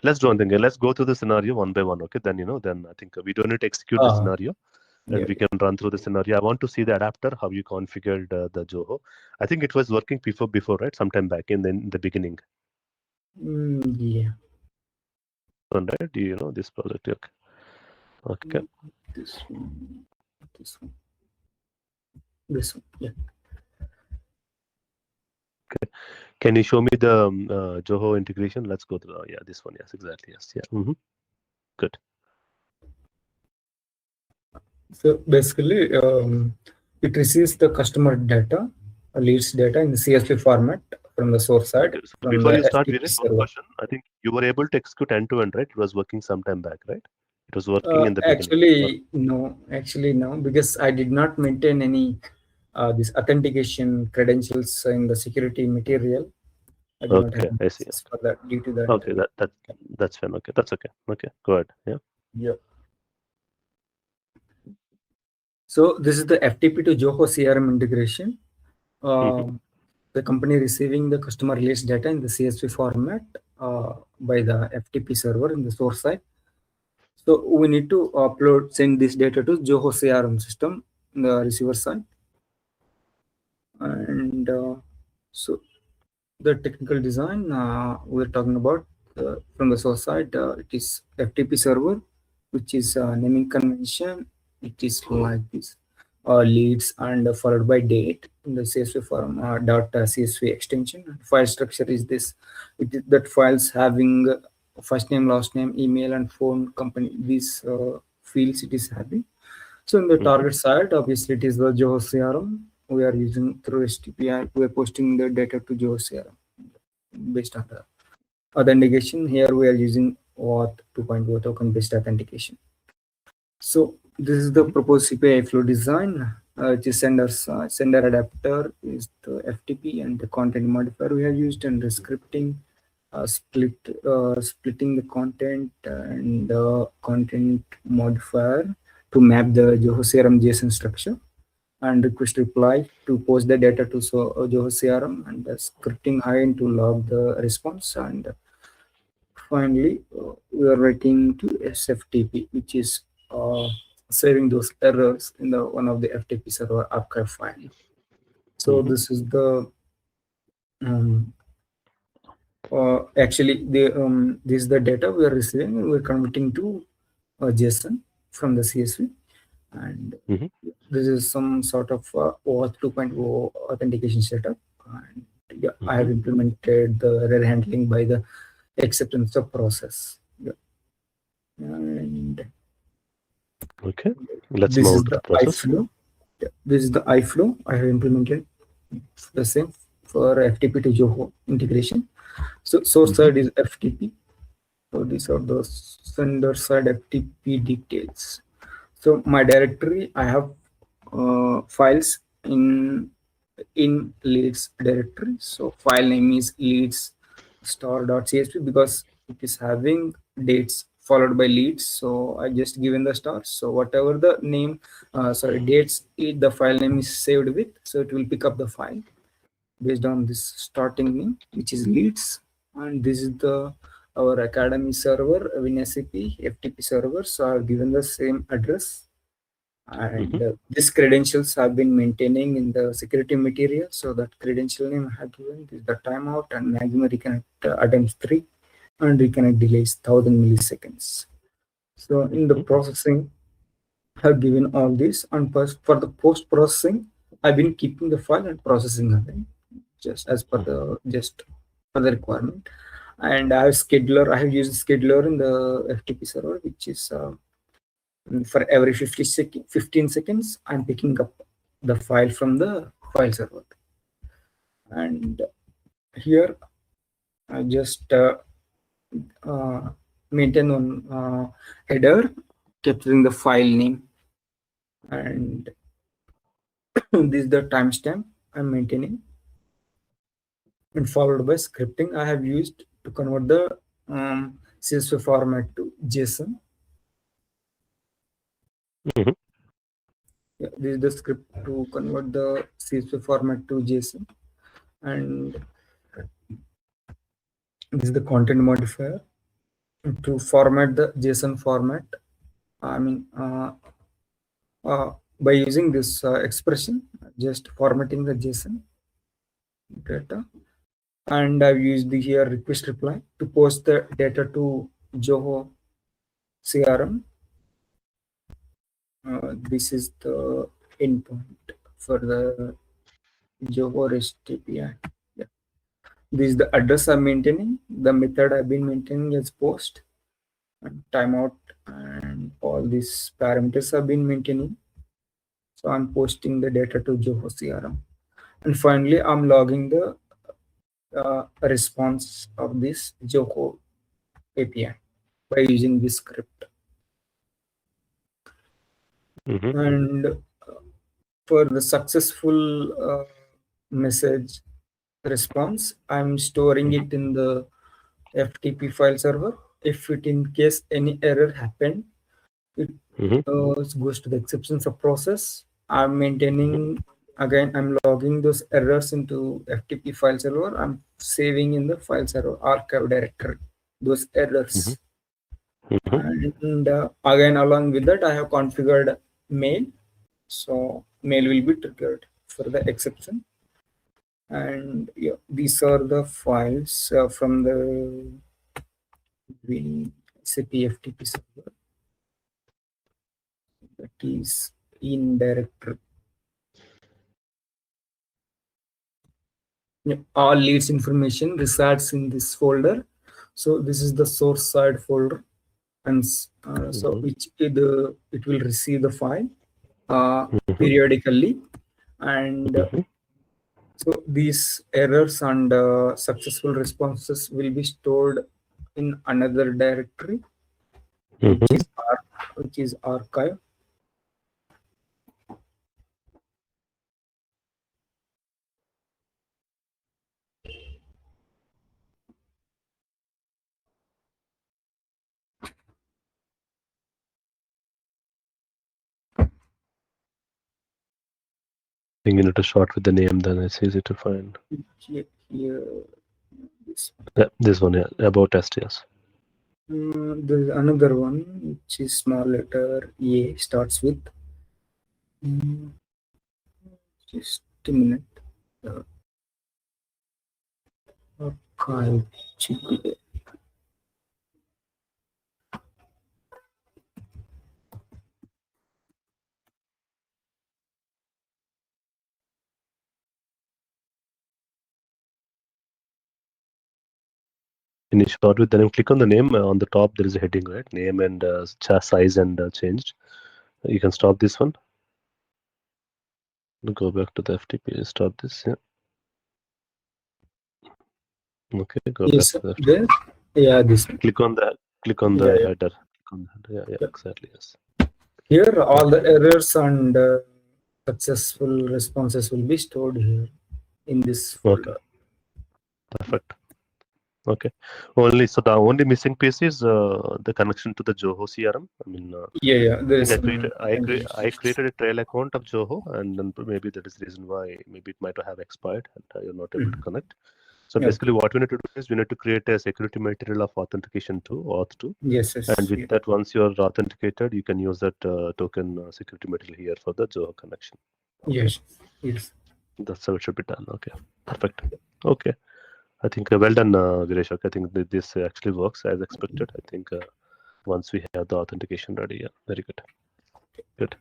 Let's do one thing. Let's go through the scenario one by one. Okay, then then I think we don't need to execute the scenario, and we can run through the scenario. I want to see the adapter, how you configured the Zoho. I think it was working before, right? Sometime back in the beginning. Yeah. Right? You know this project. Okay. Okay. This one. This one. Yeah. Okay. Can you show me the Zoho integration? Let's go through. Yeah, this one. Yes, exactly. Yes. Yeah. Good. So basically, it receives the customer data, leads data in the CSV format from the source side. Okay. So From before the you start, FTP Viren, one server. question. I think you were able to execute end to end, right? It was working sometime back, right? It was working in the beginning. Actually, no, because I did not maintain any this authentication credentials in the security material. I do not have access for that due to that. Okay, that's fine. Okay, that's okay. Okay, go ahead. Yeah. Yeah. So this is the FTP to Zoho CRM integration. The company receiving the customer release data in the CSV format by the FTP server in the source side. So we need to send this data to Zoho CRM system in the receiver side. And so the technical design we're talking about from the source side, it is FTP server, which is naming convention. It is like this. Leads and followed by date in the CSV form .csv extension. File structure is this. It is that files having first name, last name, email, and phone company. These fields it is having. So in the target side, obviously it is the Zoho CRM. We are using through STPI. We are posting the data to Zoho CRM based on the authentication. Here we are using OAuth 2.0 token-based authentication. So this is the proposed CPI flow design. Which is sender adapter is the FTP and the content modifier we have used, and the scripting, splitting the content and the content modifier to map the Zoho CRM JSON structure, and request reply to post the data to Zoho CRM, and the scripting hind to log the response, and finally we are writing to SFTP, which is saving those errors in the one of the FTP server archive file. So this is the actually this is the data we are receiving, and we're converting to JSON from the CSV, and this is some sort of OAuth 2.0 authentication setup. And yeah, I have implemented the error handling by the acceptance of process. Yeah. And okay, let's move to the process. iFlow. Yeah, this is the iFlow I have implemented the same for FTP to Zoho integration. So source side is FTP. So these are the sender side FTP details. So my directory, I have files in leads directory. So file name is leads star.csv because it is having dates followed by leads. So I just given the star. So whatever the name, dates the file name is saved with, so it will pick up the file based on this starting name, which is leads. And this is our academy server, SAP FTP server. So I've given the same address, and these credentials have been maintaining in the security material. So that credential name I have given is the timeout, and maximum reconnect attempts 3, and reconnect delays 1000 milliseconds. So in the processing, I have given all this, and for the post processing, I've been keeping the file and processing again, just as per the requirement. And I have scheduler. I have used scheduler in the FTP server, which is for every 15 seconds, I'm picking up the file from the file server. And here I just maintain one header capturing the file name, and this is the timestamp I'm maintaining, and followed by scripting I have used to convert the CSV format to JSON. Yeah, this is the script to convert the CSV format to JSON, and this is the content modifier to format the JSON format. I mean, by using this expression, just formatting the JSON data, and I've used the here request reply to post the data to Zoho CRM. This is the endpoint for the Zoho REST API. Yeah. This is the address I'm maintaining. The method I've been maintaining is post and timeout, and all these parameters have been maintaining. So I'm posting the data to Zoho CRM. And finally, I'm logging the response of this Zoho API by using this script. And for the successful message response, I'm storing it in the FTP file server. If it in case any error happened, it goes to the exception subprocess. I'm maintaining, again, I'm logging those errors into FTP file server. I'm saving in the file server archive directory those errors. And again, along with that, I have configured mail. So mail will be triggered for the exception. And yeah, these are the files from the SAP FTP server. That is in directory. All leads information resides in this folder. So this is the source side folder, and so which it will receive the file periodically, and so these errors and successful responses will be stored in another directory, which is archive. I think you need to start with the name, then it's easy to find. Here, this one, yeah, about STS. There's another one which is small letter A, starts with. Just a minute. Archive GPA. When you start with the name, click on the name. On the top, there is a heading, right? Name and size and changed. You can stop this one. Go back to the FTP. Stop this. Yeah. Okay. Go back to the FTP. Yeah, this. Click on the header. Click on the header. Yeah, exactly. Yes. Here, all the errors and successful responses will be stored here in this folder. Okay. Perfect. Okay. So the only missing piece is the connection to the Zoho CRM. I mean, I created a trail account of Zoho, and then maybe that is the reason why maybe it might have expired and you're not able to connect. So basically, what we need to do is we need to create a security material of authentication to auth 2. Yes. And with that, once you're authenticated, you can use that token security material here for the Zoho connection. Okay. Yes. That's how it should be done. Okay. Perfect. Okay. I think well done, Giresh. I think this actually works as expected. I think once we have the authentication ready, yeah, very good. Good.